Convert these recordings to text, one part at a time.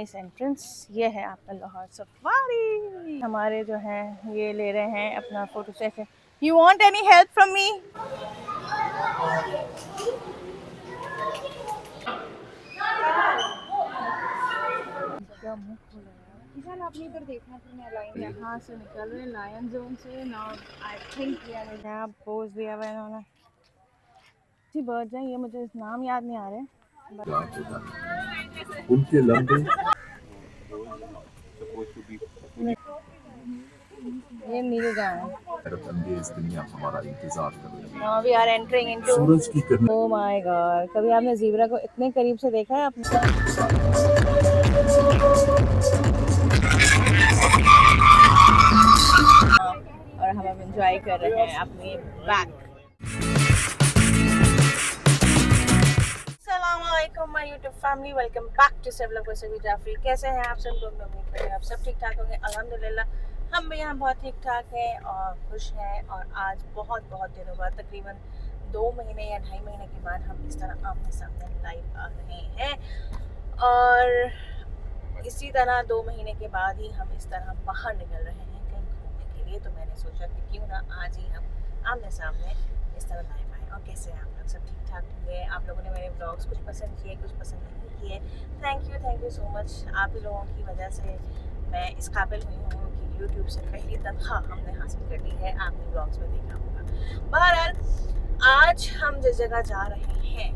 इस एंट्रेंस ये है आपका लाहौर सफारी। हमारे जो हैं ये ले रहे हैं अपना photo session. You want any help from मी? क्या मुंह खोला यार। विशाल आपने इधर देखना फिर मैं लाइन यहाँ से निकल रहे लायन जोन से। नाउ आई थिंक यहाँ पोज दिया हुआ है इन्होंने। जी बर्ड्स हैं ये, मुझे नाम याद नहीं आ रहे। उनके लंबे ये नीले जा रहे हैं। हैरतअंगेज दुनिया हमारा इंतजार कर रही है। Now we are entering into सूरज की किरणें ओह माय गॉड। कभी आपने ज़ीब्रा को इतने करीब से देखा है आपने? और हम अब एंजॉय कर रहे हैं अपनी बैक। अस्सलामुअलैकुम my YouTube family, welcome back to सेवलक वसवी जाफरी। कैसे हैं आप सब लोग? उम्मीद करते हैं आप सब ठीक ठाक होंगे। अल्हम्दुलिल्लाह हम भी यहाँ बहुत ठीक ठाक हैं और खुश हैं। और आज बहुत दिनों बाद, तकरीबन 2 महीने या 2.5 महीने के बाद हम इस तरह आमने सामने लाइव आ रहे हैं। और इसी तरह 2 महीने के बाद ही हम इस तरह बाहर निकल रहे हैं कहीं घूमने के लिए। तो मैंने सोचा कि क्यों ना आज ही हम आमने सामने इस तरह लाइव आए। और कैसे हैं आप लोग? सब ठीक ठाक होंगे। आप लोगों ने मेरे ब्लॉग्स कुछ पसंद किए, कुछ पसंद नहीं किए। Thank you so much. आप ही लोगों की वजह से मैं इस काबिल हुई हूँ कि यूट्यूब से पहली तनख्वाह हमने हासिल कर ली है। आपने ब्लॉग्स में देखा होगा। बहरहाल आज हम जिस जगह जा रहे हैं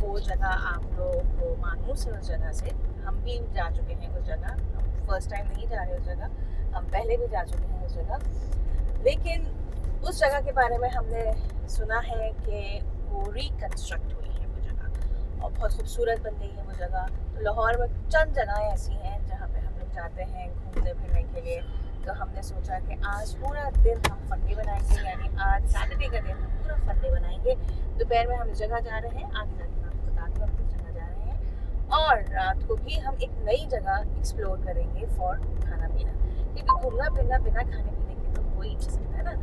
वो जगह आप लोगों को मानूस है। उस जगह से हम भी जा चुके हैं उस जगह। हम फर्स्ट टाइम नहीं जा रहे उस जगह, हम पहले भी जा चुके हैं उस जगह। लेकिन उस जगह के बारे में हमने सुना है कि वो रिकन्स्ट्रक्ट हुई है वो जगह और बहुत खूबसूरत बन गई है वो जगह। तो लाहौर में चंद जगहें ऐसी हैं जहाँ पे हम लोग जाते हैं घूमने फिरने के लिए। तो हमने सोचा कि आज पूरा दिन हम फंडे बनाएंगे, यानी आज सैटरडे का दिन हम पूरा फंडे बनाएंगे। दोपहर में हम इस जगह जा रहे हैं, आगे जाके मैं आपको बताती हूँ हम किस जगह जा रहे हैं। और रात को भी हम एक नई जगह एक्सप्लोर करेंगे फॉर खाना पीना, क्योंकि घूमना फिरना बिना खाने पीने के तो कोई नहीं सकता है ना।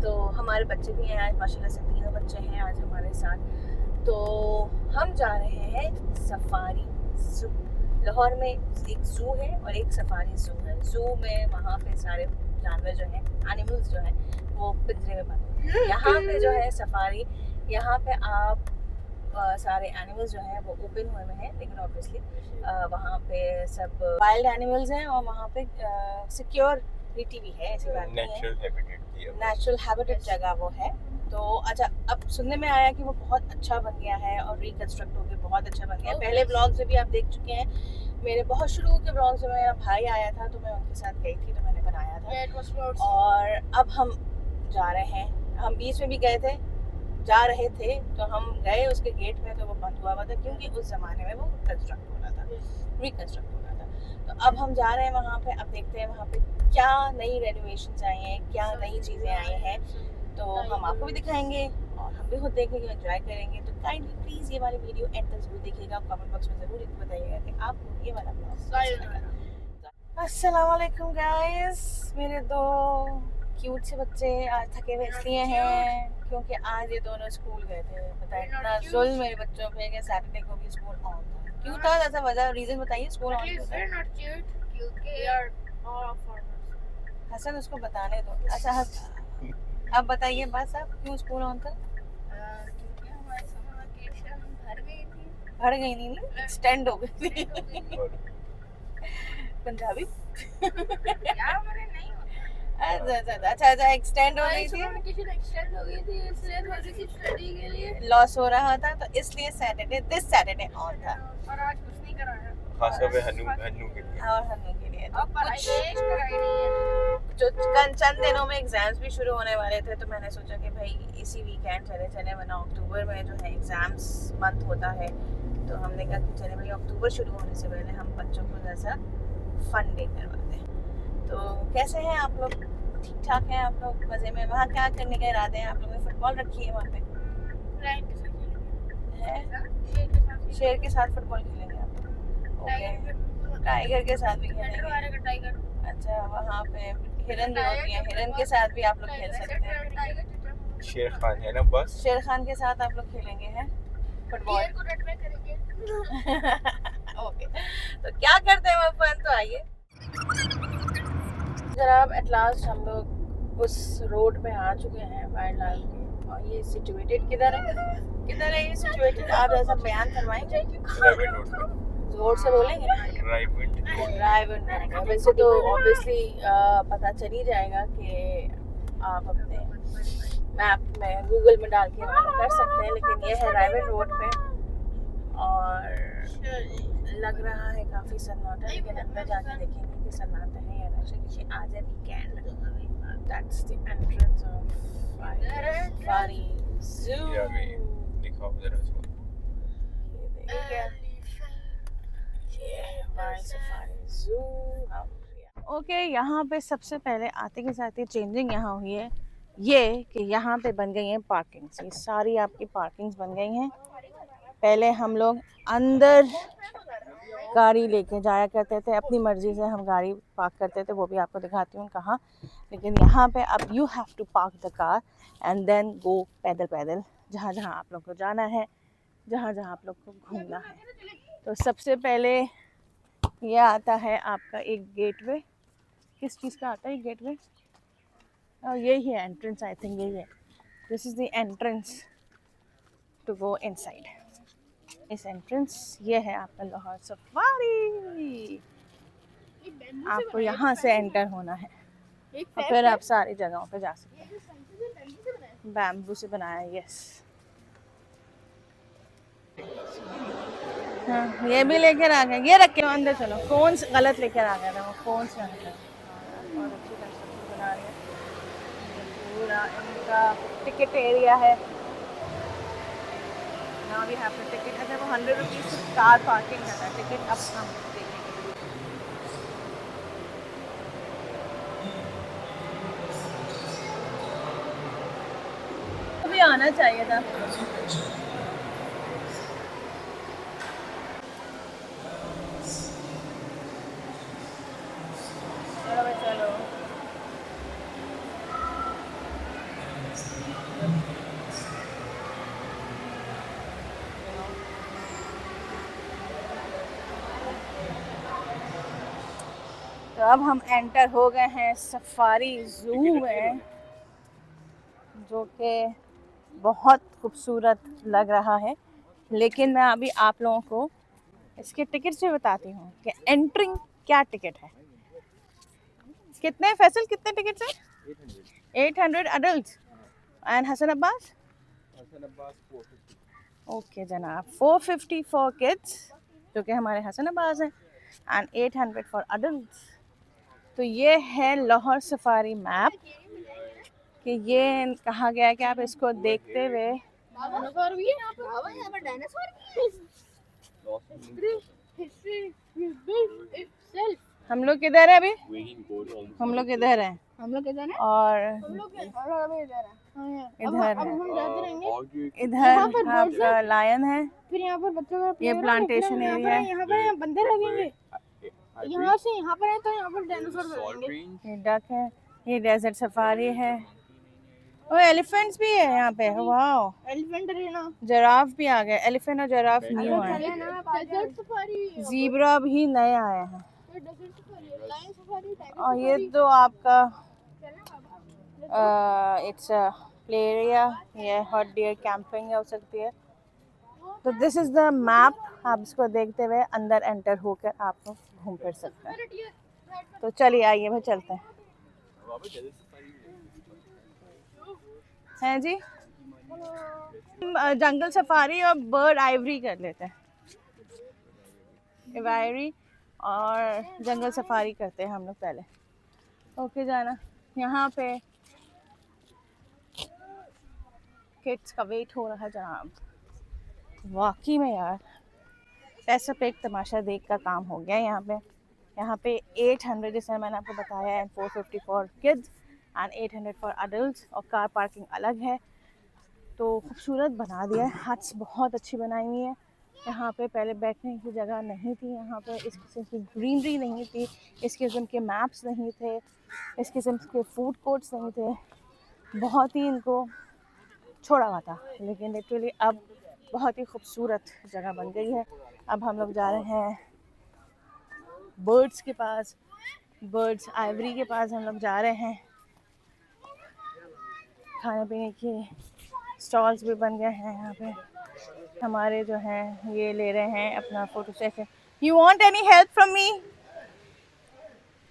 तो हमारे बच्चे भी हैं आज, माशाल्लाह से 3 बच्चे हैं आज हमारे साथ। तो हम जा रहे हैं सफारी ज़ू। लाहौर में एक ज़ू है और एक सफारी ज़ू है। ज़ू में वहाँ पे सारे जानवर जो हैं, एनिमल्स जो हैं वो पिंजरे में बंद हैं। यहाँ पे जो है सफारी, यहाँ पे आप सारे एनिमल्स जो हैं वो ओपन हुए में हैं, लेकिन ऑब्वियसली वहाँ पे सब वाइल्ड एनिमल्स हैं और वहाँ पे सिक्योरिटी भी है, ऐसी बात नहीं है। नेचुरल हैबिटेट जगह वो है। तो अच्छा, अब सुनने में आया कि वो बहुत अच्छा बन गया है और रिकन्स्ट्रक्ट होकर बहुत अच्छा बन गया है। पहले ब्लॉग्स में भी आप देख चुके हैं, मेरे बहुत शुरू के ब्लॉग्स में मेरा भाई आया था तो मैं उनके साथ गई थी, तो मैंने बनाया था। और अब हम जा रहे हैं, हम बीच में भी गए थे, जा रहे थे तो हम गए उसके गेट में तो वो बंद हुआ था क्योंकि उस ज़माने में वो कंस्ट्रक्ट हो रहा था, रिकन्स्ट्रक्ट हो रहा था। तो अब हम जा रहे हैं वहाँ पे। अब देखते हैं वहाँ पे क्या नई रेनोवेशंस आई हैं, क्या नई चीज़ें आई हैं, तो हम आपको भी दिखाएंगे और हम भी खुद देखेंगे, एंजॉय करेंगे। तो काइंडली प्लीज़ ये वाली वीडियो एंड तक जरूर देखिएगा। कमेंट बॉक्स में ज़रूर बताइएगा कि आपको ये वाला ब्लॉग। अस्सलाम वालेकुम गाइस। मेरे 2 क्यूट से बच्चे आज थके हुए इसलिए हैं क्योंकि आज ये दोनों स्कूल गए थे। बताइए इतना जुल्म मेरे बच्चों पे कि सैटरडे को भी स्कूल ऑन था। क्यों था, ऐसा वजह रीज़न बताइए स्कूल ऑन क्यों था। हसन उसको बताने दो। अच्छा अब बताइए बस आप क्यों स्कूल ऑन था? क्योंकि हमारी समर वेकेशन भर गई नहीं, एक्सटेंड हो गई थी। पंजाबी यार मैंने नहीं अच्छा एक्सटेंड हो गई थी, वेकेशन एक्सटेंड हो गई थी, इसलिए थोड़ी सी स्टडी के लिए लॉस हो रहा था तो इसलिए दिस सैटरडे ऑन था। और आज कुछ नहीं कराया खासा पे हन्नू के लिए और हन्नू के लिए तो अब पढ़ाई वेस्ट कराई नहीं है। जो चंद दिनों में एग्जाम्स भी शुरू होने वाले थे तो मैंने सोचा कि भाई इसी वीकेंड चले, वरना अक्टूबर में जो है एग्जाम्स मंथ होता है। तो हमने कहा कि चले भाई अक्टूबर शुरू होने से पहले हम बच्चों को जैसा फन डे करवाते हैं। तो कैसे हैं आप लोग? ठीक ठाक हैं आप लोग? मज़े में? वहाँ क्या करने के इरादे हैं आप लोगों ने? फुटबॉल रखी है वहाँ पे? शेर के साथ फुटबॉल खेलेंगे आप लोग? ओके, टाइगर के साथ भी खेलेंगे? अच्छा, वहाँ पे हिरन भी होती है, हिरन के साथ भी आप लोग खेल सकते हैं। शेर खान है ना, बस शेर खान के साथ आप लोग खेलेंगे हैं फुटबॉल? ओके, तो क्या करते हैं अपन, तो आइए जनाब। एट लास्ट हम लोग उस रोड पे आ चुके हैं वाइल्ड लाइफ के। और ये सिचुएटेड किधर है ये सिचुएटेड, आप ऐसा बयान फरमाएंगे? रायविंड रोड पे। जोर से बोलेंगे। रायविंड रोड। वैसे तो ऑब्वियसली पता चल ही जाएगा कि आप अपने मैप में गूगल में डाल के मालूम कर सकते हैं, लेकिन ये है रायविंड रोड पे और लग रहा है काफ़ी सन्नाटा, लेकिन अंदर जाके देखेंगे कि सन्नाटा है या नहीं, क्योंकि आज है weekend. That's the entrance of safari zoo. दिखाओ जरा इसको। ये देखिए, ये है वाइल्ड सफारी ज़ू। ओके, यहाँ पे सबसे पहले आते के साथ ही चेंजिंग यहाँ हुई है ये कि यहाँ पे बन गई हैं पार्किंग्स। ये सारी आपकी पार्किंग्स बन गई हैं। पहले हम लोग अंदर गाड़ी लेके जाया करते थे, अपनी मर्ज़ी से हम गाड़ी पार्क करते थे, वो भी आपको दिखाती हूँ कहाँ। लेकिन यहाँ पे अब you have to park the car and then go पैदल जहाँ जहाँ आप लोग को जाना है, जहाँ जहाँ आप लोग को घूमना है। तो सबसे पहले ये आता है आपका एक गेटवे। किस चीज़ का आता है गेटवे? और यही है एंट्रेंस, आई थिंक यही है। This is the entrance to go inside. इस एंट्रेंस ये है आपका लाहौर सफारी। आपको यहाँ से एंटर होना है और फिर आप सारी जगहों पे जा सकते हैं। बैम्बू से बनाया, यस। हाँ, ये भी लेकर आ गए, ये रखे हो अंदर। चलो, फोन गलत लेकर आ गए थे, वो फोन से बहुत अच्छी कंस्ट्रक्शन बना रही है। पूरा इनका टिकट एरिया है। Now we have to ticket. अच्छा, वो 100 रुपीज़ कार पार्किंग का टिकट अब हम देखेंगे। अभी आना चाहिए था। चलो भाई चलो। तो अब हम एंटर हो गए हैं सफारी ज़ू में, जो कि बहुत खूबसूरत लग रहा है। लेकिन मैं अभी आप लोगों को इसके टिकट से बताती हूँ कि एंट्रिंग क्या टिकट है। कितने फैसल, कितने टिकट है? 800 adult and Hasan Abbas. Okay जनाब, 450 फॉर किड्स जो कि हमारे हसन अब्बास हैं एंड 800 फॉर अडल्ट। तो ये है लाहौर सफारी मैप कि ये कहा गया है कि आप इसको देखते हुए हम लोग किधर है अभी? हम लोग इधर हैं। और इधर आपका लायन है। फिर यहाँ पर बच्चों का ये प्लांटेशन एरिया है। यहाँ पर बंदे लगेंगे, यहाँ से यहाँ पर है तो यहाँ पर डायनासोर लगेंगे। ये डक है, ये डेजर्ट सफारी है। और एलिफेंट्स भी है यहाँ पे। वाह, एलिफेंट है ना, जिराफ भी आ गए। एलिफेंट और जिराफ न्यू है। ज़ीब्रा भी नए आए हैं। और ये तो आपका इट्स प्ले एरिया, ये हॉट डियर कैंपिंग हो सकती है। तो दिस इज़ द मैप। आप इसको देखते हुए अंदर एंटर होकर आप लोग घूम फिर सकते हैं। तो चलिए आइए भाई चलते हैं जी। जंगल सफारी और बर्ड आइवरी कर लेते हैं। आइवरी और जंगल सफारी करते हैं हम लोग पहले। ओके जाना। यहाँ पे किड्स का वेट हो रहा है जनाब। वाकई में यार पैसे पे एक तमाशा देख का काम हो गया यहाँ पे 800 जैसे मैंने आपको बताया है, 450 for kids and 800 for adults. और कार पार्किंग अलग है। तो खूबसूरत बना दिया है, हट्स बहुत अच्छी बनाई हुई है। यहाँ पे पहले बैठने की जगह नहीं थी, यहाँ पे इस किस्म की ग्रीनरी नहीं थी, इस किस्म के मैप्स नहीं थे, इस किस्म के फूड कोर्ट्स नहीं थे। बहुत ही इनको छोड़ा हुआ था, लेकिन लिटरली अब बहुत ही खूबसूरत जगह बन गई है। अब हम लोग जा रहे हैं बर्ड्स के पास, बर्ड्स आइवरी के पास हम लोग जा रहे हैं। खाने पीने के स्टॉल्स भी बन गए हैं यहाँ पे। हमारे जो हैं ये ले रहे हैं अपना photo session. You want any help from me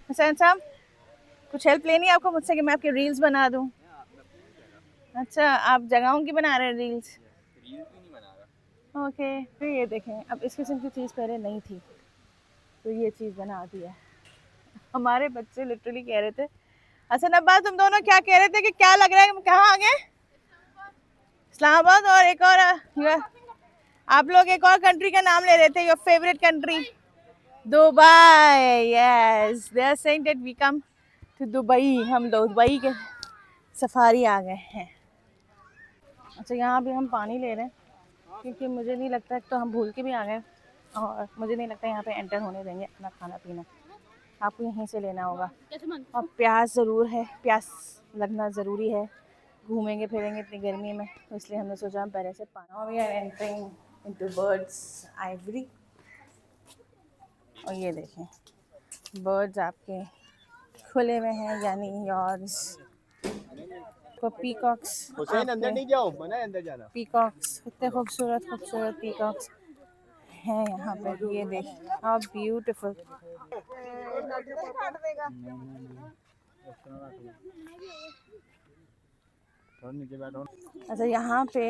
Hasan साहब? कुछ हेल्प लेनी है आपको मुझसे कि मैं आपके रील्स बना दूँ? अच्छा, आप जगहों की बना रहे हैं रील्स? ओके, फिर ये देखें, अब इस किस्म की चीज़ पहले नहीं थी तो ये चीज़ बना दी है। हमारे बच्चे लिटरली कह रहे थे, हसन अब्बा तुम दोनों क्या कह रहे थे कि क्या लग रहा है कहाँ आ गए? इस्लामाबाद और एक और आप लोग एक और कंट्री का नाम ले रहे थे, your favourite country Dubai. Yes, they are saying that we come to Dubai. हम लोग दुबई के सफारी आ गए हैं। अच्छा, यहाँ भी हम पानी ले रहे हैं क्योंकि मुझे नहीं लगता, तो हम भूल के भी आ गए और मुझे नहीं लगता यहाँ पे एंटर होने देंगे अपना खाना पीना। आपको यहीं से लेना होगा। और प्यास ज़रूर है, प्यास लगना ज़रूरी है, घूमेंगे फिरेंगे इतनी गर्मी में, तो इसलिए हमने सोचा हम पहले से पाना। We are entering into birds aviary. और ये देखें बर्ड्स आपके खुले में हैं, यानी यॉर्स को पीकॉक्स। हुसैन अंदर नहीं जाओ, मना है अंदर जाना। पीकॉक्स कितने खूबसूरत खूबसूरत पीकॉक्स हैं यहाँ पे। ये देख हाउ ब्यूटीफुल। अच्छा, यहाँ पे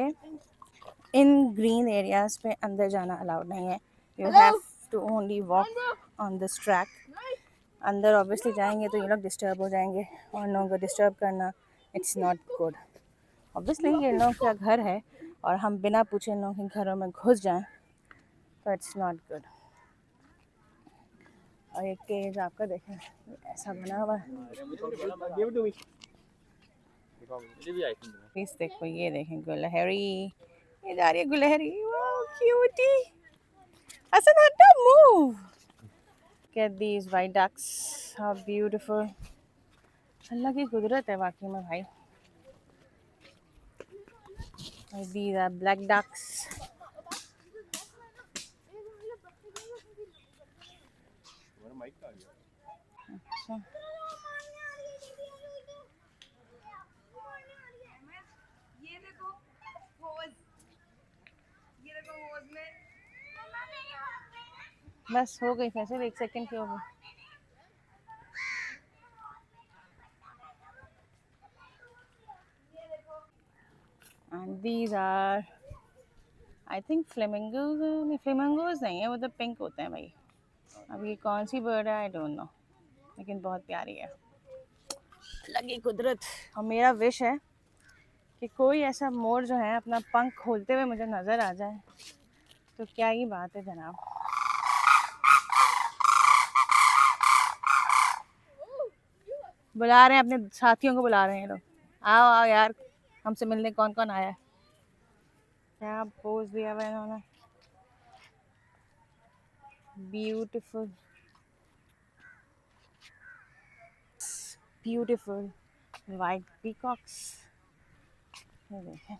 इन ग्रीन एरियाज पे अंदर जाना अलाउड नहीं है। You have to only walk on this track. अंदर ऑब्वियसली जाएंगे तो ये लोग डिस्टर्ब हो जाएंगे और लोगों को डिस्टर्ब करना इट्स नॉट गुड। ऑब्वियसली ये लोगों का घर है और हम बिना पूछे इन लोगों के घरों में घुस जाएं तो इट्स नॉट गुड। और एक केज आपका देखें ऐसा बना हुआ है। प्लीज देखो, ये देखें गुलहरी, ये जा रही है गुलहरी। Wow cutie. हसन हटा, move. Get these white ducks, how beautiful। Allah की कुदरत है वाकई में भाई। These are black ducks। अच्छा, बस हो गई फैसल, 1 सेकंड की हो गई। And these are I think flamingos। नहीं, फ्लेमिंगोज नहीं है, वो तो पिंक होते हैं भाई। अब ये कौन सी बर्ड है आई डोंट नो, लेकिन बहुत प्यारी है। लगी कुदरत। और मेरा विश है कि कोई ऐसा मोर जो है अपना पंख खोलते हुए मुझे नज़र आ जाए तो क्या ही बात है जनाब। बुला रहे हैं, अपने साथियों को बुला रहे हैं लोग। आओ आओ यार, हमसे मिलने कौन कौन आया है। क्या पोज दिया हुआ इन्होंने, ब्यूटीफुल ब्यूटीफुल वाइट पीकॉक्स। ये देखें,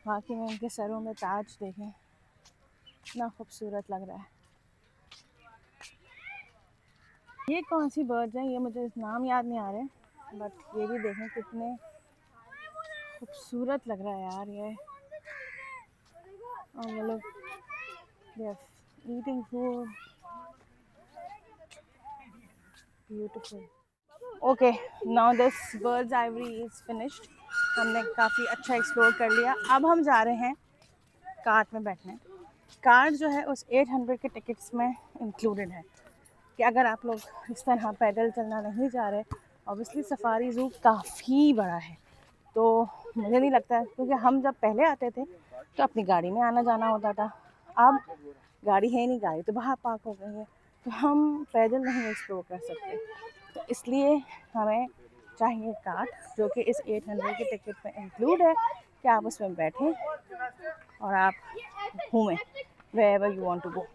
बाकी में इनके सरों में ताज देखें, इतना खूबसूरत लग रहा है। ये कौन सी बर्ड्स हैं, ये मुझे नाम याद नहीं आ रहे, बट ये भी देखें कितने खूबसूरत लग रहा है यार ये। और वो लोग eating food, beautiful. Okay, now this birds Ivory is finished. हमने काफ़ी अच्छा एक्सप्लोर कर लिया। अब हम जा रहे हैं कार्ट में बैठने। कार्ट जो है उस 800 के टिकट्स में इंक्लूडेड है कि अगर आप लोग इस तरह पैदल चलना नहीं चाह रहे, ऑब्वियसली सफारी ज़ू काफ़ी बड़ा है, तो मुझे नहीं लगता है, क्योंकि हम जब पहले आते थे तो अपनी गाड़ी में आना जाना होता था। अब गाड़ी है नहीं, गाड़ी तो बाहर पार्क हो गई है, तो हम पैदल नहीं एक्सप्लोर कर सकते। तो इसलिए हमें चाहिए कार्ट जो कि इस 800 के टिकट में इंक्लूड है कि आप उसमें बैठें और आप घूमें wherever you want to go।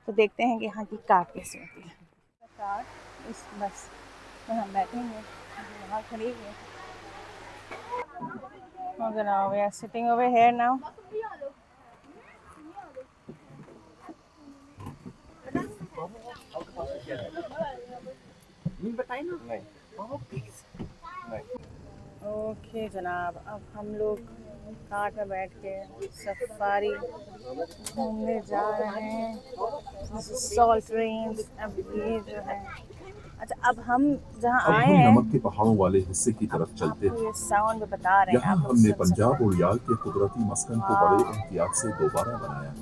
तो देखते हैं कि यहाँ की कार कैसी होती है। कार इस बस में हम बैठेंगे, वहाँ खड़ी है। Okay, now we are sitting over here now। नहीं ओके जनाब, अब हम लोग कार में बैठ के सफारी घूमने जा रहे हैं। Salt range. अब ये जो है, अच्छा अब हम जहाँ अब आए हम हैं नमक के पहाड़ों वाले हिस्से की तरफ चलते आपको हैं। ये साउंड में बता रहे हैं, यहाँ आप लोग हमने सुन पंजाब सकते और यार के कुदरती मस्कन को हाँ। बड़े एहतियात से दोबारा बनाया।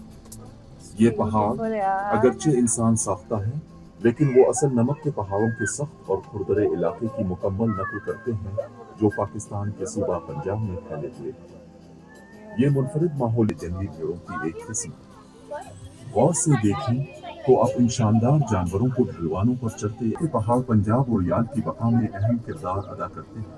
ये पहाड़ Beautiful यार। अगरचे इंसान साख्ता है, लेकिन वो असल नमक के पहाड़ों के सख्त और खुरदरे इलाके की मुकम्मल नकल करते हैं, जो पाकिस्तान के सूबा पंजाब में फैले हुए हैं। ये मुनफरिद माहौल जंगली भेड़ों की एक किस्म है। गौर से देखें तो आप इन शानदार जानवरों को ढलवानों पर चढ़ते ये पहाड़ पंजाब और याल की बका में अहम किरदार अदा करते हैं।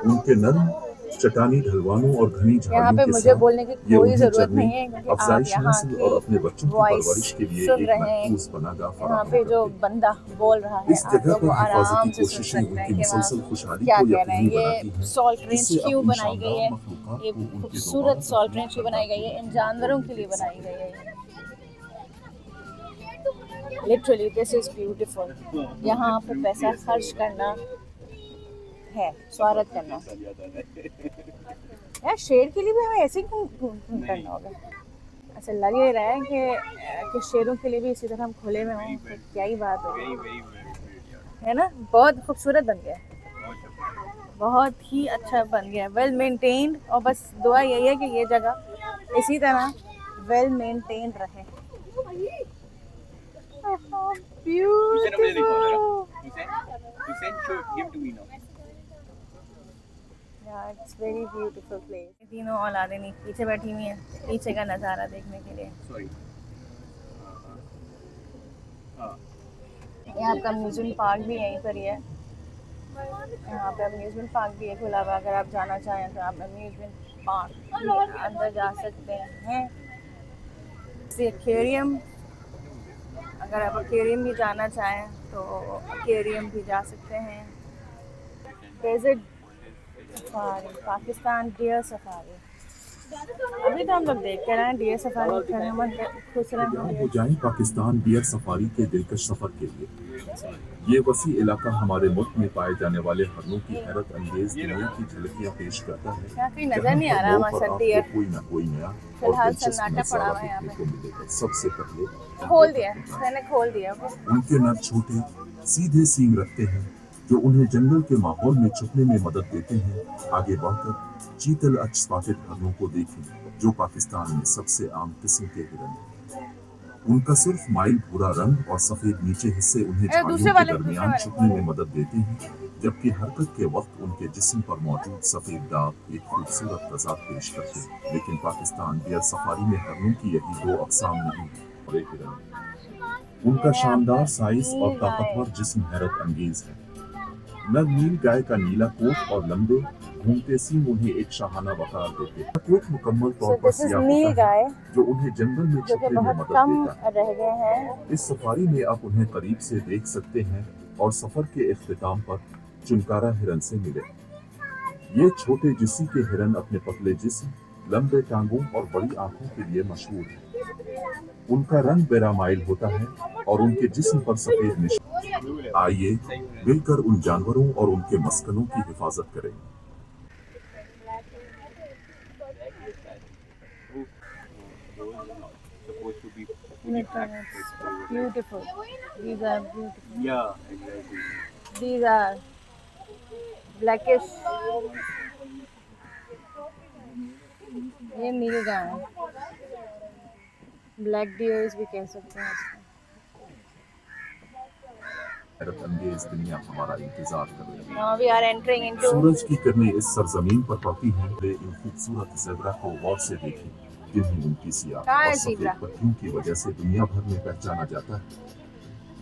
उनके नर्म चटानी ढलवानों और घनी यहाँ झाड़ियों पे के मुझे साथ बोलने की ये कोई उन्हें जरूरत चरने, नहीं है, क्योंकि आप अफजाइश यहाँ हासिल और अपने की बच्चों की वॉइस परवरिश के लिए सुन एक रहे हैं। महफूज पनाहगाह यहाँ फराहम पे जो करते हैं। बंदा बोल रहा है इस आप जगह लोग पर वो आराम हिफाजती से सुन कोशिशें सकते हैं उनकी कि वहाँ मुसलसल खुशहाली क्या को कह रहे हैं। यकीनी बनाती ये हैं। सॉल्ट रेंज इससे क्यों अपनी बनाई गई है, शानदार मखलूकात ये को उनके खूबसूरत दोबारा सॉल्ट तख्लीक रेंज क्यों करना बनाई गई है, इन जानवरों के लिए बनाई गई है। Literally this is beautiful. यहाँ पे पैसा खर्च करना है, स्वागत करना यार। शेर के लिए भी हमें ऐसे ही करना होगा। ऐसा लग ही रहा है कि शेरों के लिए भी इसी तरह हम खुले में हों, तो क्या ही बात है ना। बहुत खूबसूरत बन गया, बहुत ही अच्छा बन गया, वेल मेंटेन्ड। और बस दुआ यही है कि ये जगह इसी तरह वेल मेंटेन्ड रहे। It's very beautiful place. तीनों औलादें नहीं पीछे बैठी हुई हैं, पीछे का नज़ारा देखने के लिए। ये आपका अम्यूजमेंट पार्क भी यहीं पर ही है। यहाँ पे अम्यूजमेंट पार्क भी है खुला हुआ। अगर आप जाना चाहें तो आप अम्यूजमेंट पार्क के अंदर जा सकते हैं। एक्वेरियम, अगर आप एक्वेरियम भी जाना चाहें तो एक्वेरियम भी जा सकते हैं। Desert safari, Pakistan deer safari. अभी तो हम लोग देख के रहे हैं डियर सफारी, खुश तैयार हो रहें। जाएं पाकिस्तान डियर सफारी के दिलकश सफर के लिए। ये वसी इलाका हमारे मुल्क में पाए जाने वाले हरनों की हैरत अंगेज दुनिया की झलकियां पेश करता है। यहाँ कहीं नजर नहीं आ रहा हमारे साथ डियर। कोई ना कोई नया और फिलहाल दिलचस्प सन्नाटा पड़ा नजारा हुआ है यहाँ देखने पे। को मिलेगा। सबसे पहले खोल दिया, मैंने खोल दिया। उनके नर छोटे सीधे सींग रखते हैं, जो उन्हें जंगल के माहौल में छुपने में मदद देते हैं। आगे बढ़कर चीतल अच स्पॉटेड हरणों को देखें, जो पाकिस्तान में सबसे आम किस्म के हिरन हैं। उनका सिर्फ माइल भूरा रंग और सफेद नीचे हिस्से उन्हें झाड़ियों के दरमियान छुपने में मदद देते हैं, जबकि हरकत के वक्त उनके जिस्म पर मौजूद सफेद दाग एक खूबसूरत तजाद पेश करते हैं। लेकिन पाकिस्तान डियर सफारी में हरणों की यही दो अक़साम नहीं और एक हिरन। उनका शानदार साइज और ताकतवर जिस्म हैरत अंगेज है। नर नील गाय का नीला कोट और लंबे घूमते सींग उन्हें एक शाहाना वकार देते हैं। कोट मुकम्मल तौर पर सियाह होता है, जो उन्हें जंगल में जो कि छुपने में बहुत मदद कम देता है। रह गए हैं। इस सफारी में आप उन्हें करीब से देख सकते हैं और सफर के इख्तिताम पर चुनकारा हिरन से मिले। ये छोटे जिस्म के हिरन अपने पतले जिस्म, लंबे टांगों और बड़ी आंखों के लिए मशहूर है। उनका रंग बेरामाइल होता है और उनके जिस्म पर सफेद निशान। आइए मिलकर उन जानवरों और उनके मस्कनों की हिफाजत करें। Beautiful. These are beautiful. Yeah, exactly. These are blackish. ये नील गाय है, ब्लैक डियर्स भी कह सकते हैं इसको। हैरत अंगेज दुनिया हमारा इंतजार कर रही है। Now we are entering into सूरज की किरणें इस सरजमीन पर पड़ती हैं। इन खूबसूरत ज़ेब्रा को गौर से देखें, जिन्हें उनकी सियाह कहाँ है और सफेद ज़ेब्रा? पट्टियों की वजह से दुनिया भर में पहचाना जाता है।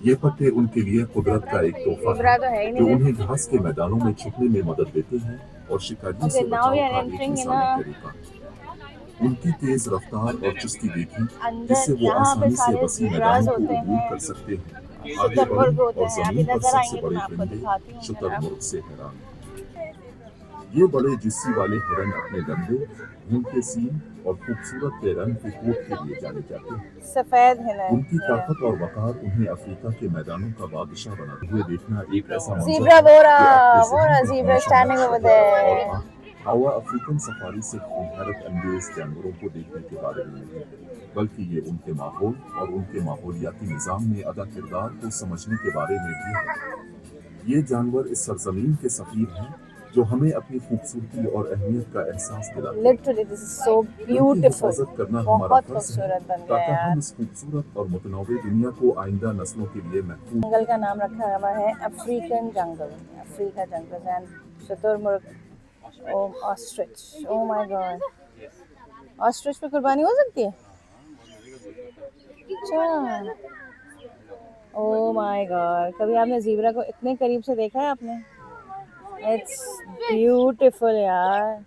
ये पट्टे उनके लिए कुदरत का एक तोहफा ज़ेब्रा तो है है, ही जो नहीं। उन्हें घास के मैदानों में छुपने में मदद देते हैं और शिकारियों से Okay, now बचाव we are का एक entering in मिसाली a- तरीका। उनकी तेज रफ्तार और चुस्ती देखी, अंदर जिससे वो यहाँ पे आसानी से सारे बसी ज़ेब्रास मैदानों को होते अबूर हैं। कर सकते हैं। आगे शुतुरमुर्ग बढ़ें होते और हैं, अभी जमीन पर नजर सबसे आएंगे तो बड़े मैं आपको परिंदे दिखाती हूँ। शुतुरमुर्ग से हैरान। ये बड़े जिस्सी वाले हिरन अपने लंबे भूनते सींग और खूबसूरत के रंग के कोट के लिए जाने जाते हैं। सफेद है ना उनकी ताकत और वकार उन्हें अफ्रीका के मैदानों का बादशाह बनाते हुए देखना एक ऐसा मंजर ज़ीब्रा है बोरा जो आपके बोरा ज़हन में ज़ीब्रा हमेशा स्टैंडिंग नक्श ओवर रहता है। देयर। और हाँ, हवा अफ्रीकन सफारी सिर्फ उन हैरत अंगेज जानवरों को देखने के बारे में नहीं है, बल्कि ये उनके माहौल और उनके माहौलियाती निज़ाम में अदा किरदार को समझने के बारे में भी है। ये जानवर इस सरजमीन के सफ़ीर हैं जो हमें अपनी खूबसूरती और अहमियत का एहसास दिलाते हैं। लिटरली दिस इज सो इनकी ब्यूटीफुल। हिफाजत करना हमारा बहुत फर्ज है खूबसूरत बन गया ताकि यार। हम इस खूबसूरत और मुतनव्वे दुनिया को आइंदा नस्लों के लिए महफूज जंगल का नाम रखा हुआ है अफ्रीकन जंगल, अफ्रीका जंगल एंड शुतुरमुर्ग, ostrich. Oh my god, ostrich पे कुर्बानी हो सकती है? अच्छा, ओह माय गॉड, कभी आपने ज़ीब्रा को इतने करीब से देखा है आपने? इट्स ब्यूटीफुल यार,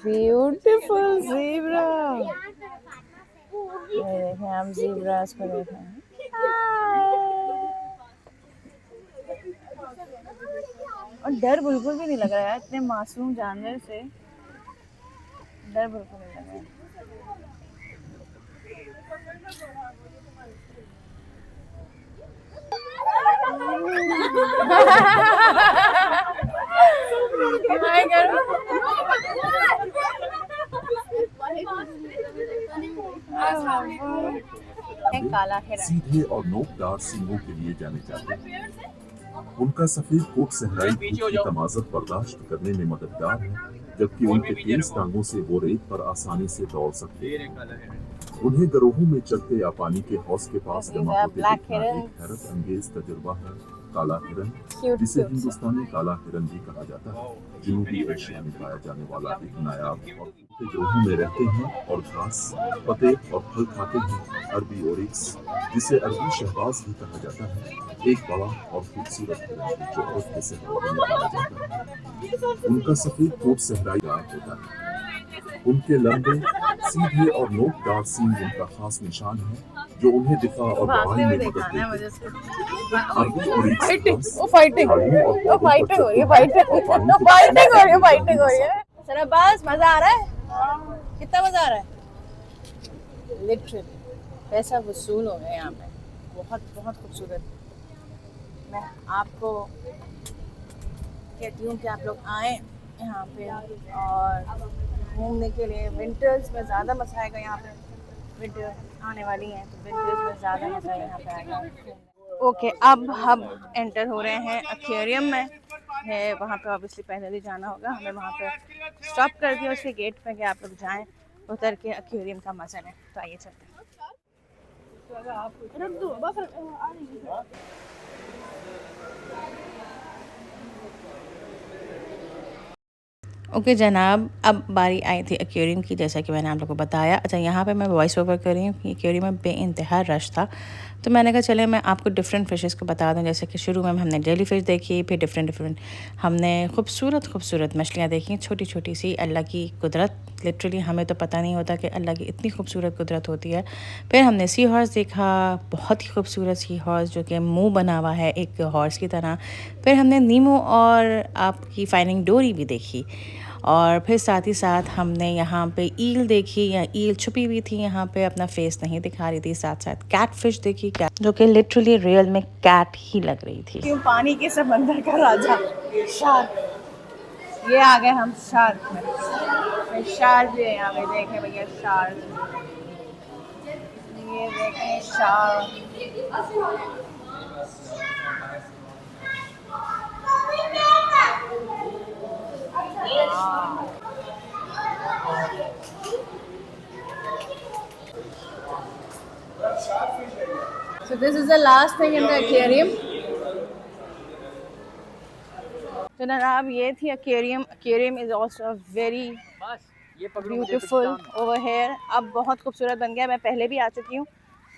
ब्यूटीफुल ज़ीब्रा। ये देखें, हम ज़ीब्रास को देखें। और डर बिल्कुल भी नहीं लग रहा है इतने मासूम जानवर से, डर बिल्कुल नहीं लग रहा है। My God. काला हिरन सीधे और नोकदार सींगों के लिए जाने जाते हैं। उनका सफेद कोट सहराई धूप की तमाज़त बर्दाश्त करने में मददगार है, जबकि उनके तेज टांगों से वो रेत पर आसानी से दौड़ सकते हैं। उन्हें गरोहों में चलते या पानी के हौज के पास जमा होते देखना एक हैरत अंगेज तजुर्बा है। काला हिरन, जिसे हिंदुस्तानी काला हिरन भी कहा जाता है, जनूबी एशिया में पाया जाने वाला एक नायाब और छोटे ग्रोहों में रहते हैं और घास, पत्ते और फल खाते हैं। अरबी ओरिक्स, जिसे अरबी शहबाज भी कहा जाता है, एक बड़ा और खूबसूरत हिरन है जो अरब के सहराई में पाया जाता है। उनका सफेद कोट सहराईदार होता है। उनके लंबे, सीधे और नोकदार सींग उनका खास निशान है जो उन्हें दिफा और भागते दवाई हुए में देखा मदद है देते मुझे हैं। इसको। अरबी ओरिक्स फाइटिंग, घास, ओ फाइटिंग, झाड़ियों और ओ पौधों पर फाइटिंग हो रही है, चलते फाइटिंग हैं और पानी के फाइटिंग हो रही है, बगैर फाइटिंग हो रही नहीं है। सर बस मजा आ रहा है, कितना मजा आ रहा है। लिटरली पैसा वसूल हो गया यहाँ पे, बहुत बहुत खूबसूरत। मैं आपको कहती हूँ कि आप लोग आएँ यहाँ पे और घूमने के लिए। विंटर्स में ज़्यादा मज़ा आएगा यहाँ पे, विंटर आने वाली हैं तो विंटर्स में ज़्यादा मज़ा यहाँ पे आएगा। ओके, अब हम एंटर हो रहे हैं एक्वेरियम में है। वहाँ पे ऑब्वियसली पैदल ही जाना होगा हमें, वहाँ पे स्टॉप कर दिया उसके गेट पे कि आप लोग जाएं उतर के एक्वेरियम का मज़ा लें। तो आइए चलते हैं। रख दो बस, आ रही है। ओके जनाब, अब बारी आई थी एक्वेरियम की, जैसा कि मैंने आप लोगों को बताया। अच्छा, यहाँ पे मैं वॉइस ओवर कर रही हूँ कि एक्वेरियम में बेइंतहा रश था, तो मैंने कहा चले मैं आपको डिफरेंट फ़िशेस को बता दूँ। जैसे कि शुरू में हमने जेली फ़िश देखी, फिर डिफरेंट हमने खूबसूरत मछलियाँ देखी, छोटी छोटी सी। अल्लाह की कुदरत, लिटरली हमें तो पता नहीं होता कि अल्लाह की इतनी खूबसूरत कुदरत होती है। फिर हमने सी हॉर्स देखा, बहुत ही खूबसूरत सी हॉर्स जो कि मुँह बना हुआ है एक हॉर्स की तरह। फिर हमने नीमो और आपकी फाइनिंग डोरी भी देखी, और फिर साथ ही साथ हमने यहाँ पे ईल देखी, या ईल छुपी हुई थी यहाँ पे, अपना फेस नहीं दिखा रही थी। साथ साथ कैट फिश देखी, जो कि लिटरली रियल में कैट ही लग रही थी। क्यों पानी के समंदर का राजा शार्क। ये आ गए हम शार्क में, शार्क भी है यहाँ पे, देखें भैया शार्क, ये देखें shark. So this is the last thing in the aquarium. तो जनाब ये थी aquarium. Aquarium is also very beautiful over here. अब बहुत खूबसूरत बन गया। मैं पहले भी आ चुकी हूँ,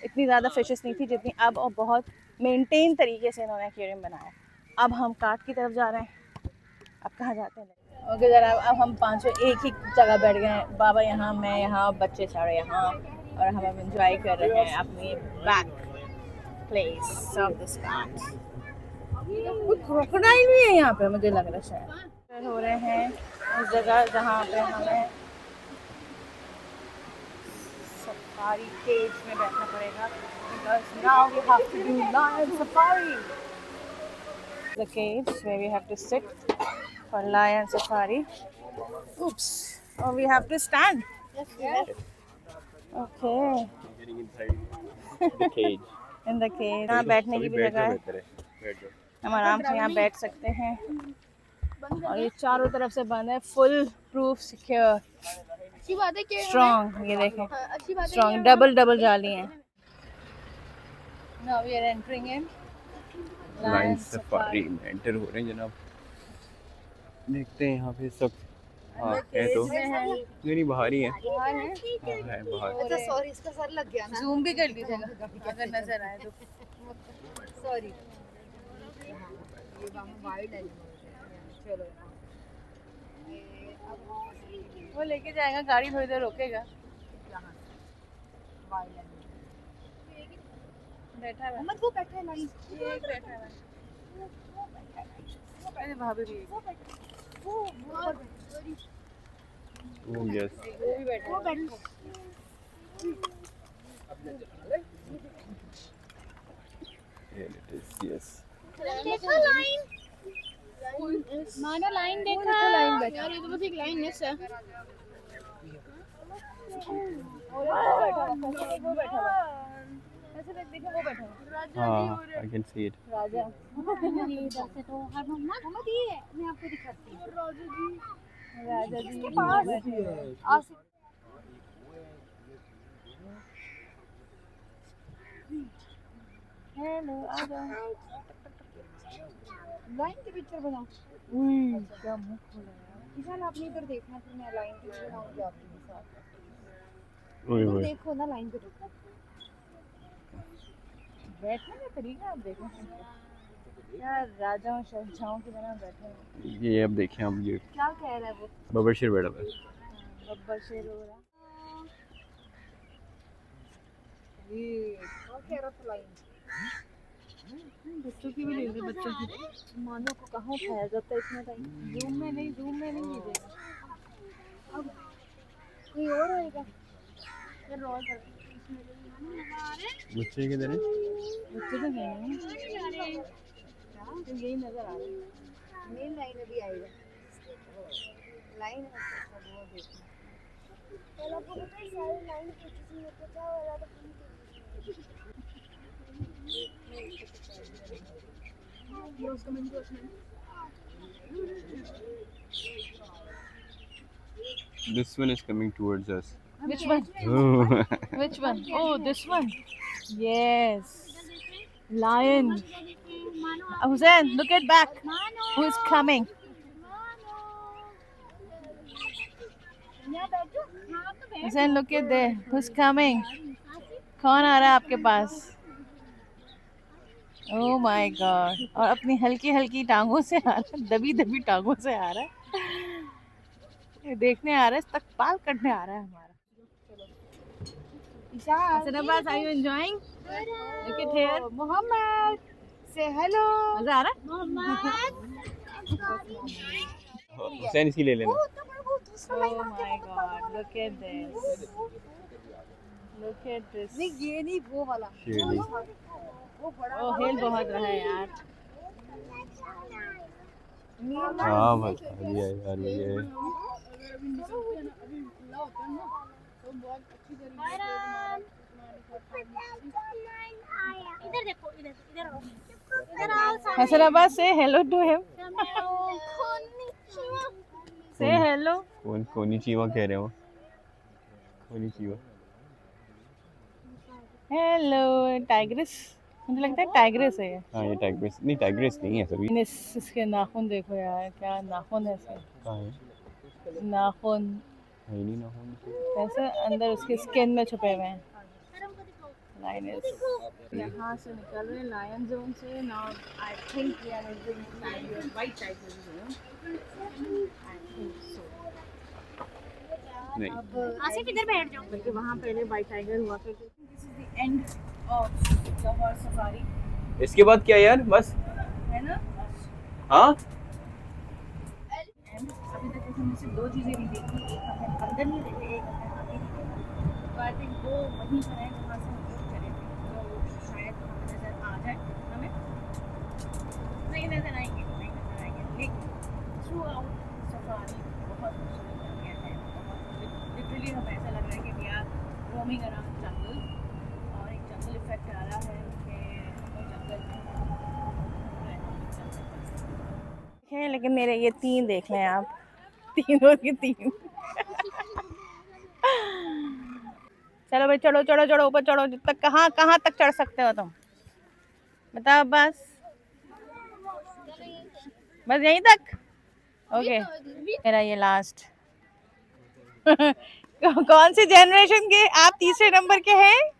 इतनी ज़्यादा फिशेस नहीं थी जितनी अब, और बहुत मेंटेन तरीके से इन्होंने aquarium बनाया। अब हम काट की तरफ जा रहे हैं। अब कहाँ जाते हैं? ओके जनाब, अब हम पांचों एक ही जगह बैठ गए हैं, बाबा यहाँ, मैं यहाँ, बच्चे सारे यहाँ, और हम अब इंजॉय कर रहे हैं अपनी back place of this cart. कोई क्रोकोडाइल भी है यहाँ पे, मुझे लग रहा है शायद हो रहे हैं उस जगह जहाँ पे हमें सफारी केज में बैठना पड़ेगा, because now we have to do lion safari. The cage where we have to sit for lion safari. Oops. Oh, we have to stand. Okay. Getting inside the cage. In the cage. यहाँ बैठने की भी जगह है, बैठ जाओ। हम आराम से यहाँ बैठ सकते हैं। और ये चारों तरफ से बंद है, फुल प्रूफ सिक्योर अच्छी बात है कि स्ट्रॉन्ग। ये देखें अच्छी बात है स्ट्रॉन्ग, डबल जाली हैं। Now we are entering in line safari में एंटर हो रहे हैं जनाब। देखते हैं यहाँ पे सब। हाँ है तो नहीं, बाहर ही है। बाहर है। हाँ है बाहर। अच्छा सॉरी, इसका सर लग गया ना। जूम भी कर लीजिएगा अगर नजर आए तो। सॉरी, ये वाइड है। चलो वो लेके जाएगा, गाड़ी थोड़ी देर रोकेगा। बैठा है मोहम्मद, वो बैठा है लाइन। ये एक बैठा है। अरे भाभी भी ओह यस। वो भी बैठा है। It is yes. देखो लाइन, मानो लाइन देखा यार, ये तो बस एक लाइन मिस है। वो बैठा है। ऐसे देखो वो बैठा है। हाँ I can see it. राजा। इधर से तो हर मोहम्मद ये है, मैं आपको दिखाती हूँ। राजा जी इसके पास हेलो आ जाओ। लाइन की पिक्चर बनाओ। क्या मुंह खोला यार। विशाल, आपने इधर देखना, फिर मैं लाइन की बनाऊंगी आपके साथ। ओए इधर ओए। देखो ना लाइन पे। देखो बैठने का तरीका आप देखो यार, राजाओं शहंशाहों की तरह बैठे हैं। ये अब देखें, अब ये क्या कह रहा है वो? बबर शेर बैठा हुआ है। बब्बर शेर हो रहा। ये और कह रहा था लाइन। बच्चों की भी ले ली, बच्चों की। मानो को कहाँ उठाया जाता है इतना टाइम। जूम में नहीं लीजिएगा। अब कोई और आएगा। फिर रोल कर। बच्चे किधर है? बच्चे तो नहीं तो यही नजर आ रहा है। मेन लाइन अभी आएगा। लाइन है सब वो देखो। पहले आपको पता है सारी लाइन किसी में पता वाला तो This one is coming towards us. Which one? Oh. Which one? Oh, this one. Yes. Lion. Hussein, look at back. Who is coming? Hussein, look at there. Who's coming? कौन आ रहा है आपके पास? Oh my God. और अपनी हल्की हल्की टांगों से आ रहा है, दबी दबी टांगों से आ रहा है। ये देखने आ रहा है, इस्तकबाल करने आ रहा है हमारा। Abbas, are you enjoying? Look at here. Mohammad, say hello. मजा आ रहा है? हुसैन इसकी ले लेना। Oh my God, look at this. Look at this. नहीं ये नहीं, वो वाला। शेरनी। वो बड़ा। Oh, हिल बहुत रहा है यार। हाँ मजा आ गया यार ये। इधर देखो, इधर आओ, इधर आओ। Hassan Abbas, say hello to him. Say hello. कौन कोनिचिवा कह रहे हो? कोनिचिवा। Hello, tigress. मुझे लगता है टाइग्रेस है ये। हाँ ये टाइग्रेस नहीं, टाइग्रेस नहीं है सभी। इसके नाखून देखो यार, क्या नाखून है इसके। कहाँ है? नाखून है नहीं ना होने से। कैसे अंदर उसके स्किन में छुपे हुए हैं। लायंस यहाँ से निकल रहे हैं लायन जोन से। Now I think we are entering white tiger zone. I think so. नहीं। आसिफ इधर बैठ जाओ। बल्कि वहाँ पहले व्हाइट टाइगर हुआ करते थे। This is the end of Lahore safari. इसके बाद क्या यार? बस है ना? हाँ अभी तक हमने सिर्फ 2 चीज़ें नहीं देखी, एक हमने बंदर नहीं देखे, एक हमने हाथी नहीं देखा। तो आई थिंक वो वहीं पर है जहाँ से हम लोग चले थे, तो शायद वहाँ पर नज़र आ जाए हमें। नहीं नज़र आएंगे, लेकिन थ्रू आउट सफारी बहुत खूबसूरत लग गया है। लिटरली हमें ऐसा लग रहा है कि वी आर रोमिंग अराउंड जंगल, और एक जंगल इफेक्ट आ रहा है कि हम जंगल में हैं। लेकिन मेरे ये 3 देख लें आप, तीनों की 3। चलो भाई, चढ़ो चढ़ो चढ़ो, ऊपर चढ़ो। जब तक कहाँ कहाँ तक चढ़ सकते हो तुम बताओ? बस यहीं तक? ओके, मेरा ये लास्ट। कौन सी जनरेशन के आप? तीसरे नंबर के हैं,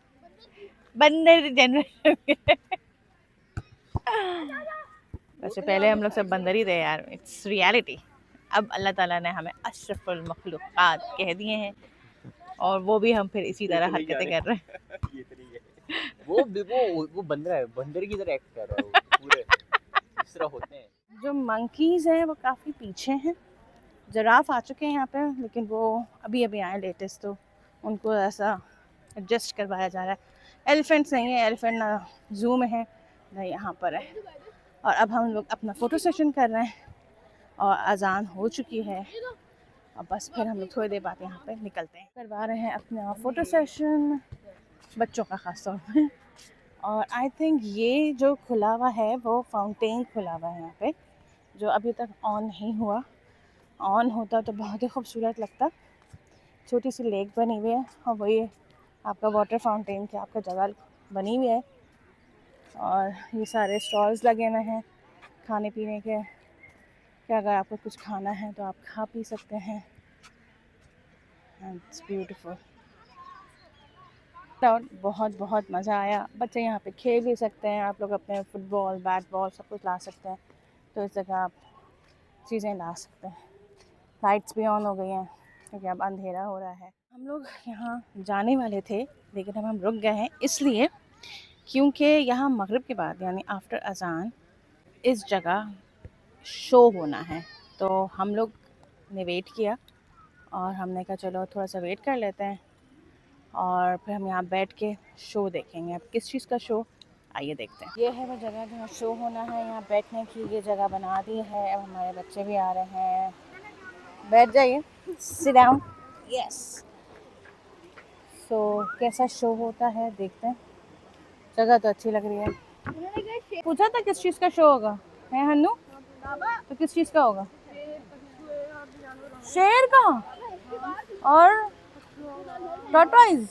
बंदर जनरेशन के। वैसे पहले हम लोग सब बंदर ही थे यार, इट्स रियलिटी। अब अल्लाह ताला ने हमें अशरफुल मखलूक़ात कह दिए हैं, और वो भी हम फिर इसी तरह हरकतें कर रहे हैं। वो बंदर है, बंदर की तरह एक्ट कर रहा है वो, पूरे इस तरह होते हैं। जो मंकीज़ हैं वो काफ़ी पीछे हैं। जिराफ आ चुके हैं यहाँ पे, लेकिन वो अभी अभी आए लेटेस्ट, तो उनको ऐसा एडजस्ट करवाया जा रहा है। एलिफेंट्स नहीं है, एलिफेंट ना जू में है ना यहाँ पर है। और अब हम लोग अपना फ़ोटो सेशन कर रहे हैं, और अजान हो चुकी है, और बस फिर हम लोग थोड़ी देर बाद यहाँ पे निकलते हैं। करवा रहे हैं अपना फ़ोटो सेशन, बच्चों का ख़ास तौर पर। और आई थिंक ये जो खुला हुआ है वो फाउंटेन खुला हुआ है यहाँ पे, जो अभी तक ऑन नहीं हुआ। ऑन होता तो बहुत ही खूबसूरत लगता। छोटी सी लेक बनी हुई है, और वही आपका वाटर फाउंटेन की आपका जगह बनी हुई है, और ये सारे स्टॉल्स लगे हुए हैं खाने पीने के, कि अगर आपको कुछ खाना है तो आप खा पी सकते हैं। And it's beautiful. बहुत बहुत मज़ा आया। बच्चे यहाँ पे खेल भी सकते हैं, आप लोग अपने फुटबॉल बैट बॉल सब कुछ ला सकते हैं, तो इस जगह आप चीज़ें ला सकते हैं। लाइट्स भी ऑन हो गई हैं क्योंकि अब अंधेरा हो रहा है। हम लोग यहाँ जाने वाले थे, लेकिन अब हम रुक गए हैं इसलिए क्योंकि यहाँ मगरिब के बाद यानी आफ्टर अजान इस जगह शो होना है। तो हम लोग ने वेट किया, और हमने कहा चलो थोड़ा सा वेट कर लेते हैं, और फिर हम यहाँ बैठ के शो देखेंगे। अब किस चीज़ का शो, आइए देखते हैं। ये है वो जगह जहाँ शो होना है, यहाँ बैठने की ये जगह बना दी है। अब हमारे बच्चे भी आ रहे हैं, बैठ जाइए, सिट डाउन। यस, सो कैसा शो होता है देखते हैं। जगह तो अच्छी लग रही है। पूछा था किस चीज़ का शो होगा, है हन्नू? तो किस चीज़ का होगा? शेर का और टॉर्टोइज?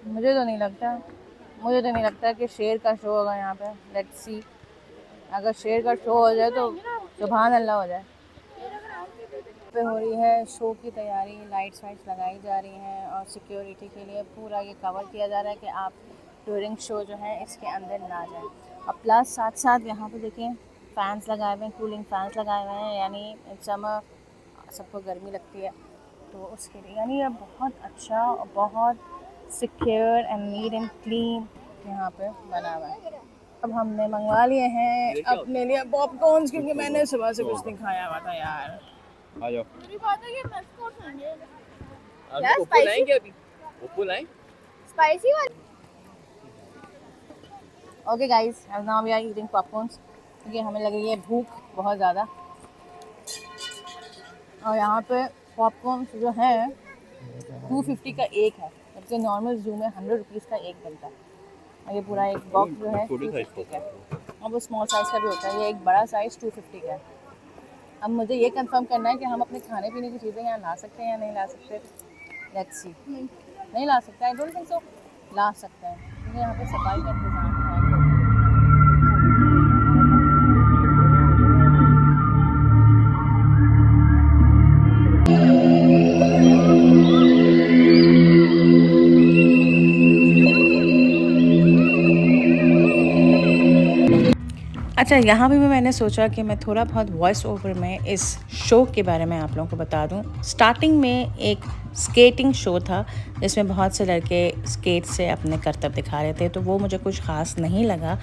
मुझे तो नहीं लगता कि शेर का शो होगा यहाँ पे। लेट्स सी, अगर शेर का शो हो जाए तो सुभान अल्लाह हो जाए। पे हो रही है शो की तैयारी, लाइट्स वाइट्स लगाई जा रही हैं, और सिक्योरिटी के लिए पूरा ये कवर किया जा रहा है कि आप ड्यूरिंग शो जो है इसके अंदर ना जाएं। और प्लस साथ साथ यहाँ पे देखिए फ़ैन्स लगाए हुए हैं, कूलिंग फ़ैन्स लगाए हुए हैं, यानी समर सबको गर्मी लगती है तो उसके लिए, यानी ये बहुत अच्छा और बहुत secure and neat and clean यहाँ पे बना हुआ है। अब हमने मंगवा लिए हैं अपने लिए पॉपकॉर्न्स, क्योंकि मैंने सुबह से कुछ नहीं खाया हुआ था यार। आ जाओ। मेरी बात है कि मस्को खाएंगे अभी ओप्पो लाएंगे, अभी ओप्पो लाएं। स्पाइसी वाली। Okay guys, now we are eating popcorns क्योंकि हमें लग रही है भूख बहुत ज़्यादा। और यहाँ पे पॉपकॉर्न्स जो है 250 का एक है, जबकि नॉर्मल जू में 100 रुपीज़ का एक बनता है। और ये पूरा एक बॉक्स जो है 250 का है, और वो स्मॉल साइज़ का भी होता है। ये एक बड़ा साइज़ 250 का है। अब मुझे ये कंफर्म करना है कि हम अपने खाने पीने की चीज़ें यहाँ ला सकते हैं या नहीं ला सकते। Let's see. नहीं ला सकते, आई डोंट थिंक सो। ला सकते हैं क्योंकि यहाँ पे सफाई का इंतज़ाम है। अच्छा, यहाँ भी मैंने सोचा कि मैं थोड़ा बहुत वॉइस ओवर में इस शो के बारे में आप लोगों को बता दूँ। स्टार्टिंग में एक स्केटिंग शो था जिसमें बहुत से लड़के स्केट से अपने करतब दिखा रहे थे, तो वो मुझे कुछ ख़ास नहीं लगा।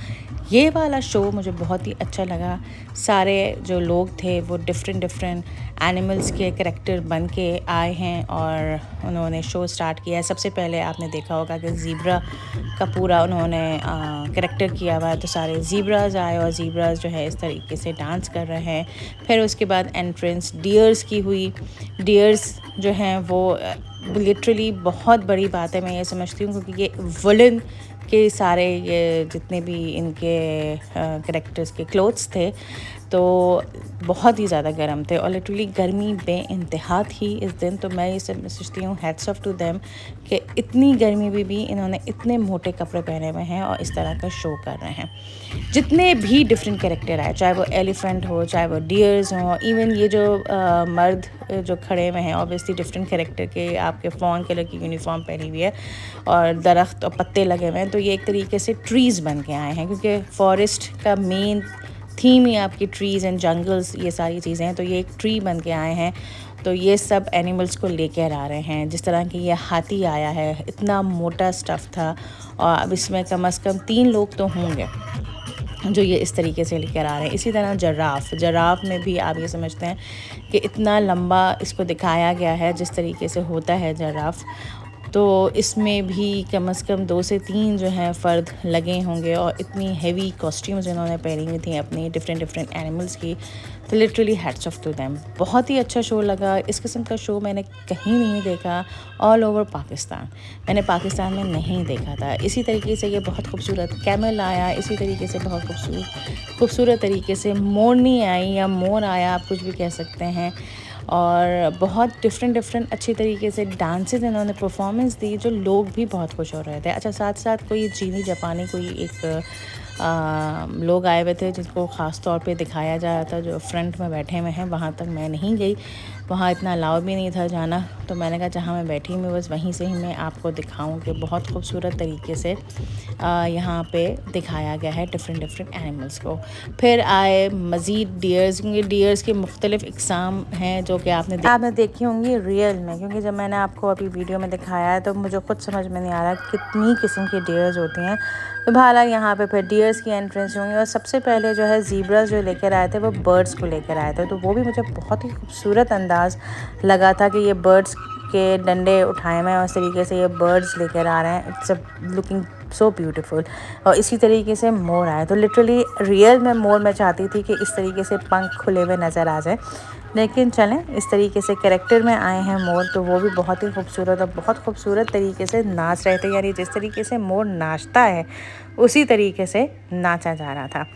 ये वाला शो मुझे बहुत ही अच्छा लगा। सारे जो लोग थे वो डिफरेंट एनिमल्स के करैक्टर बन के आए हैं और उन्होंने शो स्टार्ट किया है। सबसे पहले आपने देखा होगा कि ज़ीब्रा का पूरा उन्होंने करैक्टर किया हुआ है, तो सारे ज़ीब्राज़ आए और ज़ीब्राज़ जो है इस तरीके से डांस कर रहे हैं। फिर उसके बाद एंट्रेंस डियर्स की हुई। डियर्स जो हैं वो लिटरली बहुत बड़ी बात है, मैं ये समझती हूँ, क्योंकि ये वुलन के सारे ये जितने भी इनके करैक्टर्स के क्लोथ्स थे तो बहुत ही ज़्यादा गर्म थे और लिटरली गर्मी बेइंतहा थी इस दिन। तो मैं ये सोचती हूँ हैट्स ऑफ टू देम कि इतनी गर्मी में भी इन्होंने इतने मोटे कपड़े पहने हुए हैं और इस तरह का शो कर रहे हैं। जितने भी डिफरेंट कैरेक्टर आए, चाहे वो एलिफेंट हो, चाहे वो डियर्स हो, इवन ये जो मर्द जो खड़े हुए हैं ऑब्वियसली डिफरेंट कैरेक्टर के, आपके फॉन कलर की यूनिफॉर्म पहनी हुई है और दरख्त और पत्ते लगे हुए हैं, तो ये एक तरीके से ट्रीज़ बन के आए हैं, क्योंकि फॉरेस्ट का मेन थीम ही आपकी ट्रीज़ एंड जंगल्स ये सारी चीज़ें हैं। तो ये एक ट्री बन के आए हैं, तो ये सब एनिमल्स को लेकर आ रहे हैं। जिस तरह की ये हाथी आया है, इतना मोटा स्टफ़ था और अब इसमें कम से कम 3 लोग तो होंगे जो ये इस तरीके से लेकर आ रहे हैं। इसी तरह जराफ में भी आप ये समझते हैं कि इतना लंबा इसको दिखाया गया है जिस तरीके से होता है जराफ, तो इसमें भी कम से कम 2 से 3 जो हैं फ़र्द लगे होंगे और इतनी हेवी कॉस्ट्यूम्स इन्होंने पहनी हुई थी अपनी डिफरेंट एनिमल्स की। तो literally hats off to them. बहुत ही अच्छा शो लगा। इस किस्म का शो मैंने कहीं नहीं देखा ऑल ओवर पाकिस्तान, मैंने पाकिस्तान में नहीं देखा था। इसी तरीके से ये बहुत खूबसूरत कैमल आया, इसी तरीके से बहुत खूबसूरत तरीके से मोरनी आई या मोर आया, आप कुछ भी कह सकते हैं, और बहुत डिफरेंट अच्छी तरीके से डांसेस इन्होंने परफॉर्मेंस दी, जो लोग भी बहुत खुश हो रहे थे। अच्छा, साथ साथ कोई चीनी जापानी कोई एक लोग आए हुए थे जिनको ख़ास तौर पे दिखाया जा रहा था, जो फ्रंट में बैठे हुए हैं। वहाँ तक मैं नहीं गई, वहाँ इतना अलाउ भी नहीं था जाना, तो मैंने कहा जहाँ मैं बैठी हूँ बस वहीं से ही मैं आपको दिखाऊं कि बहुत खूबसूरत तरीके से यहाँ पे दिखाया गया है डिफरेंट एनिमल्स को। फिर आए मज़ीद डियर्स, क्योंकि डियर्स के मुख्तलिफ़ इक़साम हैं जो कि आपने देखी होंगी रियल में, क्योंकि जब मैंने आपको अभी वीडियो में दिखाया है तो मुझे खुद समझ में नहीं आ रहा कितनी किस्म की डियर्स होती हैं। तो बहरहाल यहाँ पे फिर डियर्स की एंट्रेंस होंगी और सबसे पहले जो है ज़ीब्रा जो लेकर आए थे वो बर्ड्स को लेकर आए थे, तो वो भी मुझे बहुत ही खूबसूरत अंदाज़ लगा था कि ये बर्ड्स के डंडे उठाए हुए हैं और इस तरीके से ये बर्ड्स लेकर आ रहे हैं। It's looking so beautiful. और इसी तरीके से मोर आए, तो लिटरली रियल में मोर मैं चाहती थी कि इस तरीके से पंख खुले हुए नज़र आ जाए, लेकिन चलें इस तरीके से कैरेक्टर में आए हैं मोर, तो वो भी बहुत ही खूबसूरत और बहुत खूबसूरत तरीके से नाच रहे थे। यानी जिस तरीके से मोर नाचता है उसी तरीके से नाचा जा रहा था।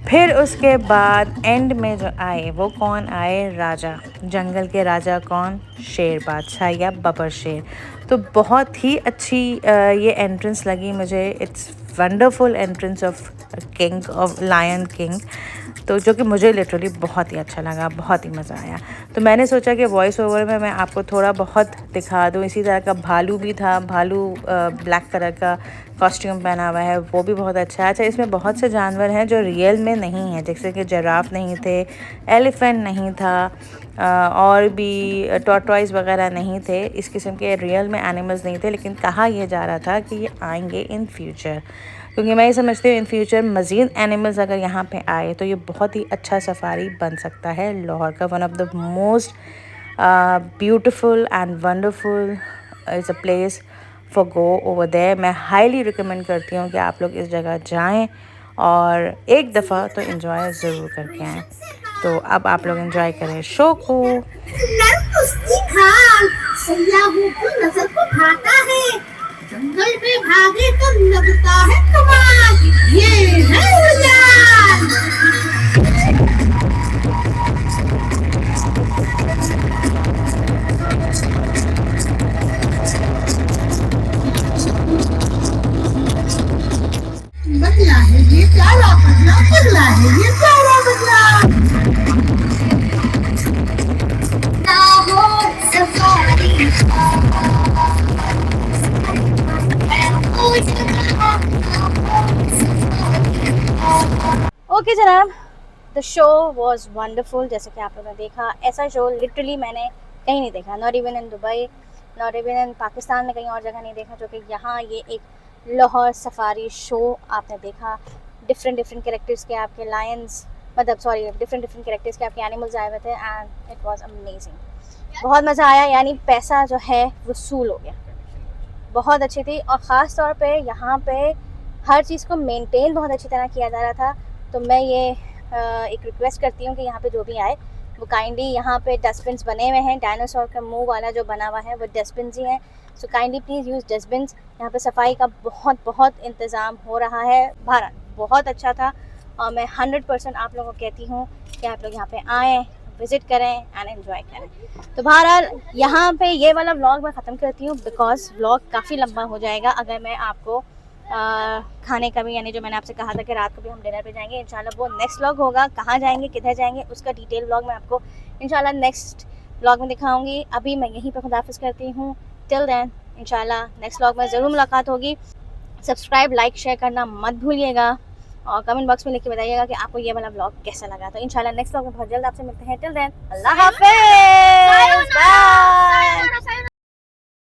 फिर उसके बाद एंड में जो आए वो कौन आए, राजा, जंगल के राजा कौन, शेर बादशाह या बबर शेर। तो बहुत ही अच्छी ये एंट्रेंस लगी मुझे। It's wonderful entrance of king, of lion king, तो जो कि मुझे लिटरली बहुत ही अच्छा लगा, बहुत ही मज़ा आया। तो मैंने सोचा कि वॉइस ओवर में मैं आपको थोड़ा बहुत दिखा दूँ। इसी तरह का भालू भी था, भालू ब्लैक कलर का कॉस्ट्यूम पहना हुआ है, वो भी बहुत अच्छा है। अच्छा, इसमें बहुत से जानवर हैं जो रियल में नहीं हैं, जैसे कि जराफ नहीं थे, एलिफेंट नहीं था, और भी टॉर्टॉइस वगैरह नहीं थे। इस किस्म के रियल में एनिमल्स नहीं थे, लेकिन कहा यह जा रहा था कि ये आएंगे इन फ्यूचर, क्योंकि मैं ये समझती हूँ इन फ्यूचर मज़ीद एनिमल्स अगर यहाँ पे आए तो ये बहुत ही अच्छा सफारी बन सकता है लाहौर का। One of the most beautiful and wonderful is a place for go over there. मैं हाईली रिकमेंड करती हूँ कि आप लोग इस जगह जाएं और एक दफ़ा तो एंजॉय ज़रूर करके आएँ। तो अब आप लोग एंजॉय करें शो को। नजर को भाता है, जंगल में भागे तो लगता है कमाल, ये है उजान। बदला है ये प्यारा बदला, बदला है ये प्यारा बदला। लाहौर सफारी ओके जनाब, द शो वॉज वंडरफुल। जैसे कि आप लोगों ने देखा, ऐसा शो लिटरली मैंने कहीं नहीं देखा, not even in Dubai, not even in Pakistan में कहीं और जगह नहीं देखा, जो कि यहाँ ये एक लाहौर सफारी शो आपने देखा। डिफरेंट कैरेक्टर्स के आपके लायंस, मतलब सॉरी डिफरेंट कैरेक्टर्स के आपके एनिमल्स आए हुए थे एंड इट वाज अमेजिंग। बहुत मज़ा आया, यानी पैसा जो है वसूल हो गया। बहुत अच्छी थी और ख़ास तौर पे यहाँ पे हर चीज़ को मेंटेन बहुत अच्छी तरह किया जा रहा था। तो मैं ये एक रिक्वेस्ट करती हूँ कि यहाँ पे जो भी आए वो काइंडली, यहाँ पे डस्टबिन्स बने हुए हैं, डायनासोर का मुंह वाला जो बना हुआ है वो डस्टबिन्स ही हैं। So kindly please use dustbins. यहाँ पे सफाई का बहुत इंतज़ाम हो रहा है। भारत बहुत अच्छा था और मैं 100% आप लोगों को कहती हूँ कि आप लोग यहाँ पे आएँ, विज़िट करें एंड एंजॉय करें। तो बहरहाल यहाँ पे ये वाला व्लॉग मैं ख़त्म करती हूँ बिकॉज़ व्लॉग काफ़ी लंबा हो जाएगा अगर मैं आपको खाने का भी, यानी जो मैंने आपसे कहा था कि रात को भी हम डिनर पे जाएंगे इंशाल्लाह, वो नेक्स्ट व्लॉग होगा। कहाँ जाएंगे, किधर जाएंगे, उसका डिटेल व्लॉग मैं आपको इंशाल्लाह नेक्स्ट व्लॉग में दिखाऊंगी। अभी मैं यहीं पर खुदाफिज़ करती हूँ। टिल देन इंशाल्लाह नेक्स्ट व्लॉग में ज़रूर मुलाकात होगी। सब्सक्राइब, लाइक, शेयर करना मत भूलिएगा और कमेंट बॉक्स में लिख के बताइएगा कि आपको ये वाला व्लॉग कैसा लगा। तो इंशाल्लाह नेक्स्ट व्लॉग में बहुत जल्द आपसे मिलते हैं। टिल देन अल्लाह हाफ़िज़, बाय।